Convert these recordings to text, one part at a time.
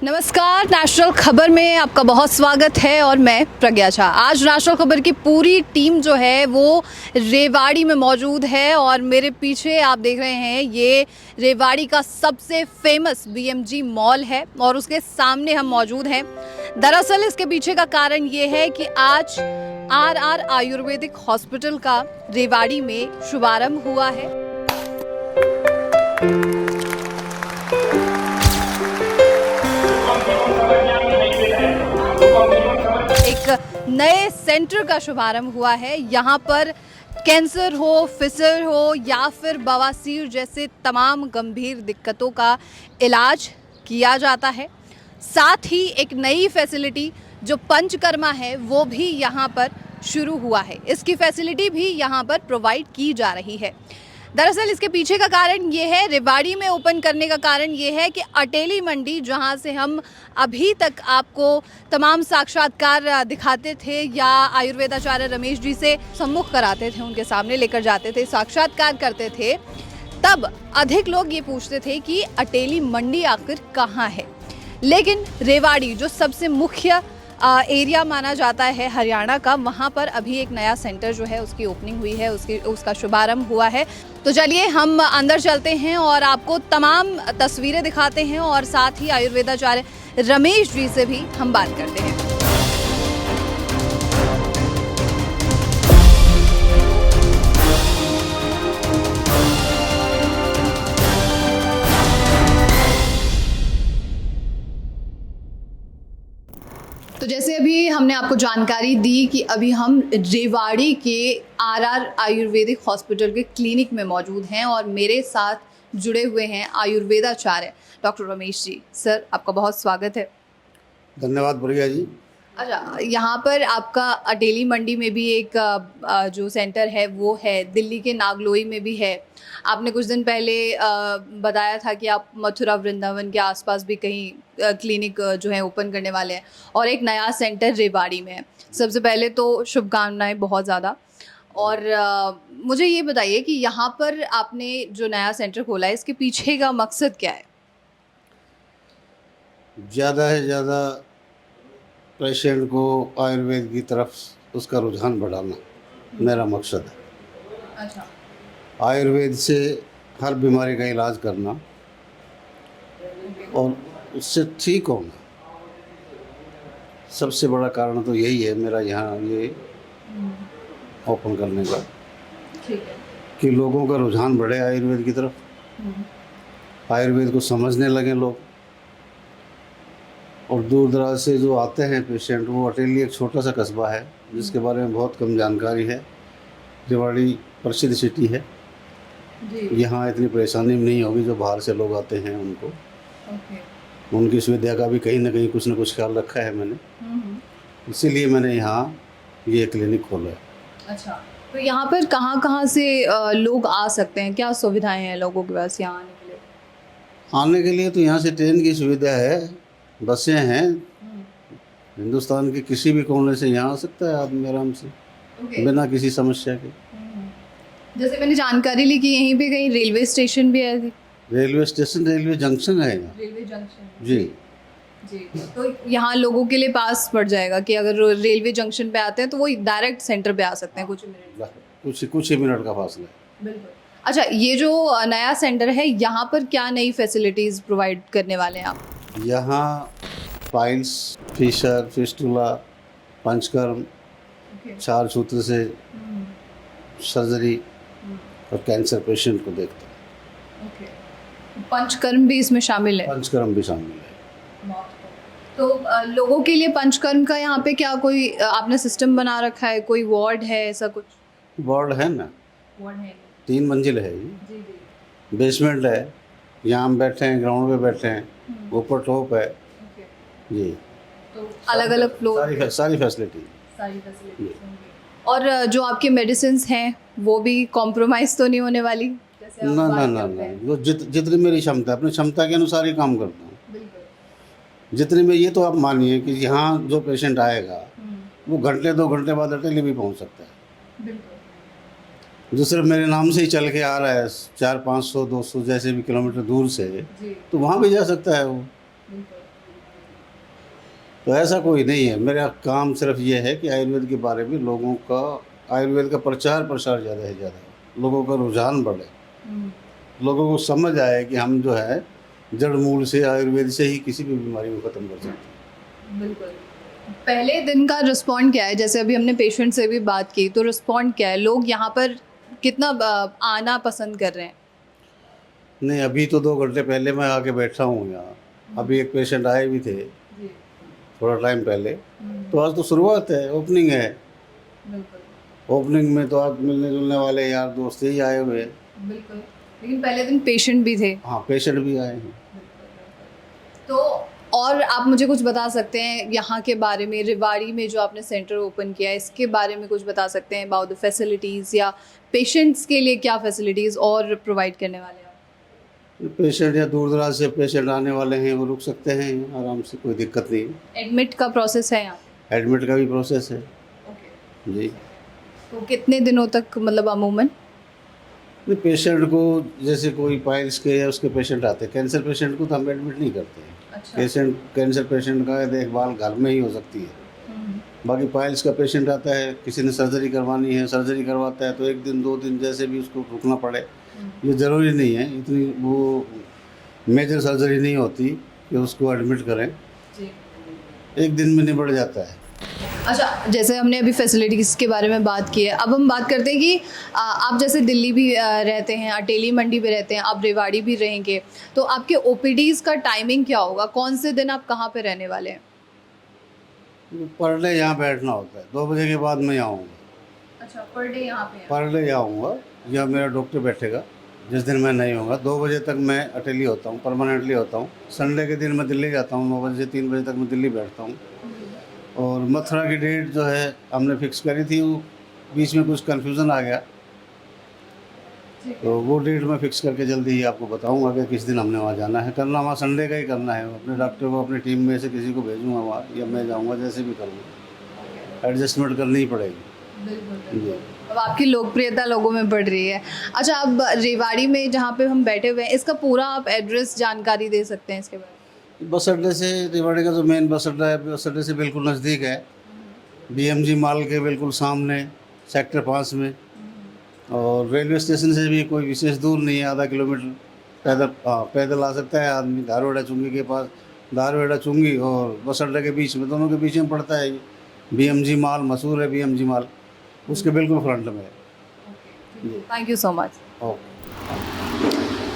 नमस्कार, नेशनल खबर में आपका बहुत स्वागत है और मैं प्रज्ञा झा। आज नेशनल खबर की पूरी टीम जो है वो रेवाड़ी में मौजूद है और मेरे पीछे आप देख रहे हैं ये रेवाड़ी का सबसे फेमस बीएमजी मॉल है और उसके सामने हम मौजूद हैं। दरअसल इसके पीछे का कारण ये है कि आज आरआर आयुर्वेदिक हॉस्पिटल का रेवाड़ी में शुभारंभ हुआ है। एक नए सेंटर का शुभारंभ हुआ है। यहाँ पर कैंसर हो, फिसर हो या फिर बवासीर जैसे तमाम गंभीर दिक्कतों का इलाज किया जाता है। साथ ही एक नई फैसिलिटी जो पंचकर्मा है वो भी यहाँ पर शुरू हुआ है। इसकी फैसिलिटी भी यहाँ पर प्रोवाइड की जा रही है। दरअसल इसके पीछे का कारण ये है, रेवाड़ी में ओपन करने का कारण ये है कि अटेली मंडी जहां से हम अभी तक आपको तमाम साक्षात्कार दिखाते थे या आयुर्वेदाचार्य रमेश जी से सम्मुख कराते थे, उनके सामने लेकर जाते थे, साक्षात्कार करते थे, तब अधिक लोग ये पूछते थे कि अटेली मंडी आखिर कहाँ है। लेकिन रेवाड़ी जो सबसे मुख्य एरिया माना जाता है हरियाणा का, वहाँ पर अभी एक नया सेंटर जो है उसकी ओपनिंग हुई है, उसका शुभारंभ हुआ है। तो चलिए हम अंदर चलते हैं और आपको तमाम तस्वीरें दिखाते हैं और साथ ही आयुर्वेदाचार्य रमेश जी से भी हम बात करते हैं। तो जैसे अभी हमने आपको जानकारी दी कि अभी हम रेवाड़ी के आरआर आयुर्वेदिक हॉस्पिटल के क्लिनिक में मौजूद हैं और मेरे साथ जुड़े हुए हैं आयुर्वेदाचार्य डॉक्टर रमेश जी। सर, आपका बहुत स्वागत है। धन्यवाद प्रिया जी। अच्छा, यहाँ पर आपका अटेली मंडी में भी एक जो सेंटर है वो है, दिल्ली के नागलोई में भी है। आपने कुछ दिन पहले बताया था कि आप मथुरा वृंदावन के आसपास भी कहीं क्लिनिक जो है ओपन करने वाले हैं और एक नया सेंटर रेवाड़ी में है। सबसे पहले तो शुभकामनाएं बहुत ज़्यादा। और मुझे ये बताइए कि यहाँ पर आपने जो नया सेंटर खोला है इसके पीछे का मकसद क्या है? ज़्यादा से ज़्यादा पेशेंट को आयुर्वेद की तरफ उसका रुझान बढ़ाना मेरा मकसद है। अच्छा। आयुर्वेद से हर बीमारी का इलाज करना और उससे ठीक होना, सबसे बड़ा कारण तो यही है मेरा यहाँ ये ओपन करने का। ठीक है। कि लोगों का रुझान बढ़े आयुर्वेद की तरफ, आयुर्वेद को समझने लगे लोग। और दूर दराज से जो आते हैं पेशेंट, वो अटेली एक छोटा सा कस्बा है जिसके बारे में बहुत कम जानकारी है। रेवाड़ी प्रसिद्ध सिटी है, यहाँ इतनी परेशानी नहीं होगी जो बाहर से लोग आते हैं उनको। उनकी सुविधा का भी कहीं ना कहीं कुछ ना कुछ ख्याल रखा है मैंने, इसीलिए मैंने यहाँ ये क्लिनिक खोला है। अच्छा, तो यहाँ पर कहाँ से लोग आ सकते हैं? क्या सुविधाएं हैं लोगों के पास यहाँ आने के लिए? आने के लिए तो यहाँ से ट्रेन की सुविधा है, बसें हैं। हिंदुस्तान के किसी भी कोने से यहाँ आ सकता है आदमी आराम से, बिना किसी समस्या के। जैसे मैंने जानकारी ली कि यहीं पे कहीं रेलवे स्टेशन भी है। रेलवे स्टेशन, रेलवे जंक्शन है यहाँ। रेलवे जंक्शन जी जी। तो यहाँ लोगों के लिए पास पड़ जाएगा कि अगर रेलवे जंक्शन पे आते हैं तो वो डायरेक्ट सेंटर पे आ सकते हैं कुछ मिनट, कुछ ही मिनट का फासला है। बिल्कुल। अच्छा, ये जो नया सेंटर है यहाँ पर क्या नई फैसिलिटीज़ प्रोवाइड करने वाले हैं आप? यहाँ पाइल्स, फिशर, फिस्टुला, पंचकर्म, क्षार सूत्र से सर्जरी और कैंसर पेशेंट को देखते हैं। पंचकर्म भी इसमें शामिल है? पंचकर्म भी शामिल है। तो लोगों के लिए पंचकर्म का यहाँ पे क्या कोई आपने सिस्टम बना रखा है? कोई वार्ड है, ऐसा कुछ? वार्ड है ना, वार्ड है। 3 मंजिल है ये। जी। बेसमेंट है, यहाँ हम बैठे हैं, ग्राउंड पे बैठे हैं, ऊपर टॉप है। जी। तो अलग अलग फ्लोर, सारी फैसिलिटी। और जो आपके मेडिसिन हैं वो भी कॉम्प्रोमाइज़ तो नहीं होने वाली? ना ना ना ना, वो जितनी मेरी क्षमता है, अपनी क्षमता के अनुसार ही काम करता हूँ। जितनी में, ये तो आप मानिए कि यहाँ जो पेशेंट आएगा वो घंटे 2 घंटे बाद अटेली भी पहुँच सकता है। जो सिर्फ मेरे नाम से ही चल के आ रहा है 400-500-200 जैसे भी किलोमीटर दूर से, तो वहाँ भी जा सकता है वो। तो ऐसा कोई नहीं है, मेरा काम सिर्फ ये है कि आयुर्वेद के बारे में लोगों का, आयुर्वेद का प्रचार प्रसार ज़्यादा से ज़्यादा, लोगों का रुझान बढ़े, लोगों को समझ आए कि हम जो है जड़ मूल से आयुर्वेद से ही किसी भी बीमारी को ख़त्म कर सकते हैं। बिल्कुल। पहले दिन का रिस्पॉन्ड क्या है? जैसे अभी हमने पेशेंट से भी बात की, तो रिस्पॉन्ड क्या है? लोग यहाँ पर कितना आना पसंद कर रहे हैं? नहीं, अभी तो 2 घंटे पहले मैं आके बैठा हूँ यहाँ। अभी एक पेशेंट आए भी थे थोड़ा टाइम पहले, तो आज तो शुरुआत है, ओपनिंग है। बिल्कुल ओपनिंग में तो आज मिलने जुलने वाले यार दोस्त ही आए हुए हैं। बिल्कुल। लेकिन पहले दिन पेशेंट भी थे। हाँ, पेशेंट भी आए हैं। तो और आप मुझे कुछ बता सकते हैं यहाँ के बारे में, रेवाड़ी में जो आपने सेंटर ओपन किया है, इसके बारे में कुछ बता सकते हैं अबाउट द फैसिलिटीज़, या पेशेंट्स के लिए क्या फैसिलिटीज़ और प्रोवाइड करने वाले हैं? पेशेंट या दूर दराज से पेशेंट आने वाले हैं, वो रुक सकते हैं आराम से, कोई दिक्कत नहीं है। एडमिट का प्रोसेस है यहाँ? एडमिट का भी प्रोसेस है ओके। जी। तो कितने दिनों तक मतलब अमूमन? पेशेंट को जैसे कोई पाइल्स के या उसके पेशेंट आते हैं, कैंसर पेशेंट को तो हम एडमिट नहीं करते हैं। अच्छा। पेशेंट कैंसर पेशेंट का देखभाल घर में ही हो सकती है। बाकी पाइल्स का पेशेंट आता है, किसी ने सर्जरी करवानी है, सर्जरी करवाता है, तो 1 दिन 2 दिन जैसे भी उसको रुकना पड़े। ये ज़रूरी नहीं है, इतनी वो मेजर सर्जरी नहीं होती कि उसको एडमिट करें, जी। 1 दिन में निबट जाता है। अच्छा, जैसे हमने अभी फैसिलिटीज़ के बारे में बात की है, अब हम बात करते हैं कि आप जैसे दिल्ली भी रहते हैं, अटेली मंडी भी रहते हैं, आप रेवाड़ी भी रहेंगे, तो आपके ओपीडीज़ का टाइमिंग क्या होगा? कौन से दिन आप कहाँ पे रहने वाले हैं? पर डे यहाँ बैठना होता है, 2 बजे के बाद मैं यहाँ आऊँगा। अच्छा, पर डे यहाँ पे है। पर डे यहाँ आऊँगा, या मेरा डॉक्टर बैठेगा। जिस दिन मैं नहीं होगा 2 बजे तक मैं अटेली होता हूँ, परमानेंटली होता हूँ। संडे के दिन मैं दिल्ली जाता हूँ, 9 बजे से 3 बजे तक मैं दिल्ली बैठता हूँ। और मथुरा की डेट जो है हमने फिक्स करी थी, वो बीच में कुछ कन्फ्यूज़न आ गया, तो वो डेट मैं फिक्स करके जल्दी ही आपको बताऊंगा कि किस दिन हमने वहाँ जाना है। करना वहाँ संडे का ही करना है, अपने डॉक्टर को अपनी टीम में से किसी को भेजूँगा वहाँ, या मैं जाऊँगा, जैसे भी करूँगा, एडजस्टमेंट करनी ही पड़ेगी। जी। अब आपकी लोकप्रियता लोगों में बढ़ रही है। अच्छा, अब रेवाड़ी में जहाँ पे हम बैठे हुए हैं, इसका पूरा आप एड्रेस जानकारी दे सकते हैं इसके बारे में? बस अड्डे से, रेवाड़ी का जो मेन बस अड्डा है, बस अड्डे से बिल्कुल नज़दीक है, BMG मॉल के बिल्कुल सामने, सेक्टर 5 में। और रेलवे स्टेशन से भी कोई विशेष दूर नहीं है, आधा किलोमीटर पैदल आ सकता है आदमी। धारवाड़ा चुंगी के पास, धारवाड़ा चुंगी और बस अड्डे के बीच में, दोनों के बीच में पड़ता है ये BMG मॉल। मशहूर है BMG मॉल, उसके बिल्कुल फ्रंट में है। Thank you so much. Okay.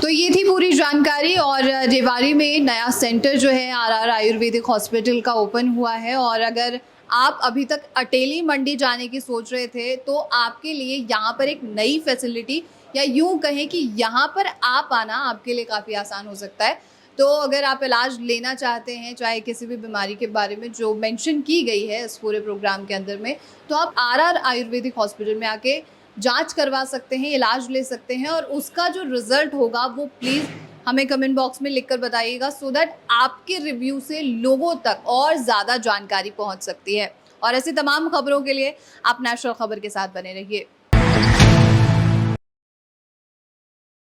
तो ये थी पूरी जानकारी। और रेवाड़ी में नया सेंटर जो है RR आयुर्वेदिक हॉस्पिटल का ओपन हुआ है, और अगर आप अभी तक अटेली मंडी जाने की सोच रहे थे, तो आपके लिए यहाँ पर एक नई फैसिलिटी, या यूँ कहें कि यहाँ पर आप आना आपके लिए काफ़ी आसान हो सकता है। तो अगर आप इलाज लेना चाहते हैं, चाहे किसी भी बीमारी के बारे में जो मेंशन की गई है इस पूरे प्रोग्राम के अंदर में, तो आप RR आयुर्वेदिक हॉस्पिटल में आके जांच करवा सकते हैं, इलाज ले सकते हैं, और उसका जो रिज़ल्ट होगा वो प्लीज़ हमें कमेंट बॉक्स में लिखकर बताइएगा, सो दैट आपके रिव्यू से लोगों तक और ज़्यादा जानकारी पहुंच सकती है। और ऐसी तमाम खबरों के लिए आप नेशनल खबर के साथ बने रहिए।